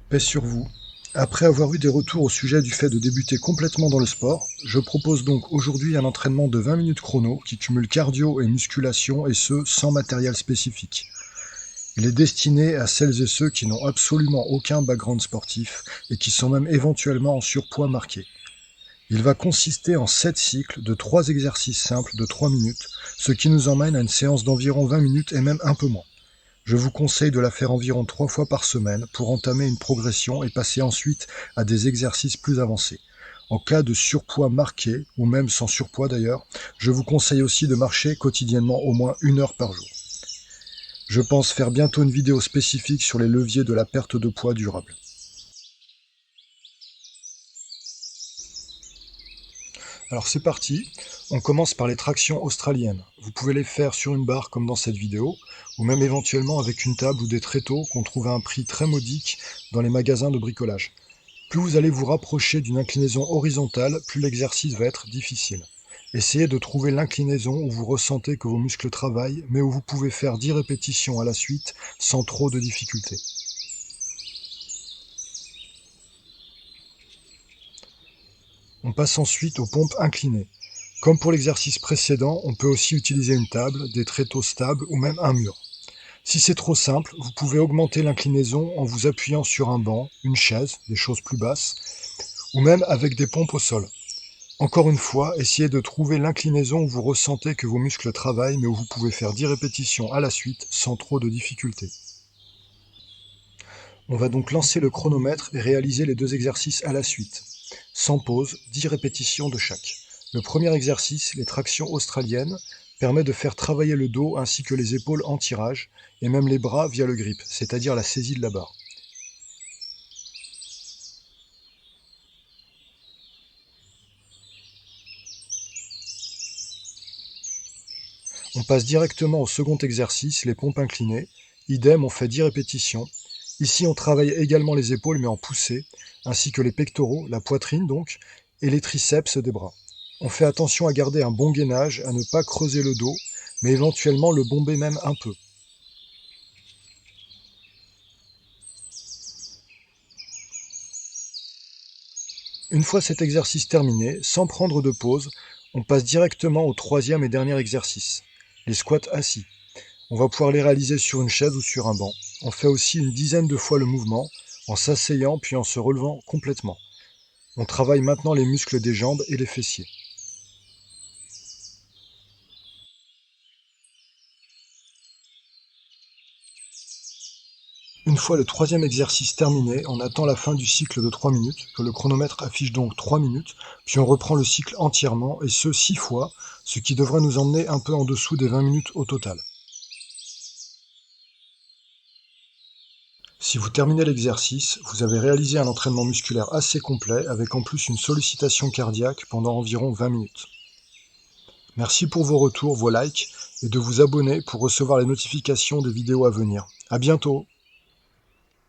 Paix sur vous. Après avoir eu des retours au sujet du fait de débuter complètement dans le sport, je propose donc aujourd'hui un entraînement de 20 minutes chrono qui cumule cardio et musculation et ce, sans matériel spécifique. Il est destiné à celles et ceux qui n'ont absolument aucun background sportif et qui sont même éventuellement en surpoids marqué. Il va consister en 7 cycles de 3 exercices simples de 3 minutes, ce qui nous emmène à une séance d'environ 20 minutes et même un peu moins. Je vous conseille de la faire environ 3 fois par semaine pour entamer une progression et passer ensuite à des exercices plus avancés. En cas de surpoids marqué, ou même sans surpoids d'ailleurs, je vous conseille aussi de marcher quotidiennement au moins 1 heure par jour. Je pense faire bientôt une vidéo spécifique sur les leviers de la perte de poids durable. Alors c'est parti, on commence par les tractions australiennes. Vous pouvez les faire sur une barre comme dans cette vidéo, ou même éventuellement avec une table ou des tréteaux qu'on trouve à un prix très modique dans les magasins de bricolage. Plus vous allez vous rapprocher d'une inclinaison horizontale, plus l'exercice va être difficile. Essayez de trouver l'inclinaison où vous ressentez que vos muscles travaillent, mais où vous pouvez faire 10 répétitions à la suite sans trop de difficulté. On passe ensuite aux pompes inclinées. Comme pour l'exercice précédent, on peut aussi utiliser une table, des tréteaux stables ou même un mur. Si c'est trop simple, vous pouvez augmenter l'inclinaison en vous appuyant sur un banc, une chaise, des choses plus basses, ou même avec des pompes au sol. Encore une fois, essayez de trouver l'inclinaison où vous ressentez que vos muscles travaillent, mais où vous pouvez faire 10 répétitions à la suite sans trop de difficultés. On va donc lancer le chronomètre et réaliser les 2 exercices à la suite. Sans pause, 10 répétitions de chaque. Le premier exercice, les tractions australiennes, permet de faire travailler le dos ainsi que les épaules en tirage, et même les bras via le grip, c'est-à-dire la saisie de la barre. On passe directement au second exercice, les pompes inclinées. Idem, on fait 10 répétitions. Ici, on travaille également les épaules, mais en poussée, ainsi que les pectoraux, la poitrine donc, et les triceps des bras. On fait attention à garder un bon gainage, à ne pas creuser le dos, mais éventuellement le bomber même un peu. Une fois cet exercice terminé, sans prendre de pause, on passe directement au troisième et dernier exercice, les squats assis. On va pouvoir les réaliser sur une chaise ou sur un banc. On fait aussi une dizaine de fois le mouvement, en s'asseyant puis en se relevant complètement. On travaille maintenant les muscles des jambes et les fessiers. Une fois le troisième exercice terminé, on attend la fin du cycle de 3 minutes, que le chronomètre affiche donc 3 minutes, puis on reprend le cycle entièrement, et ce 6 fois, ce qui devrait nous emmener un peu en dessous des 20 minutes au total. Si vous terminez l'exercice, vous avez réalisé un entraînement musculaire assez complet, avec en plus une sollicitation cardiaque pendant environ 20 minutes. Merci pour vos retours, vos likes, et de vous abonner pour recevoir les notifications des vidéos à venir. À bientôt!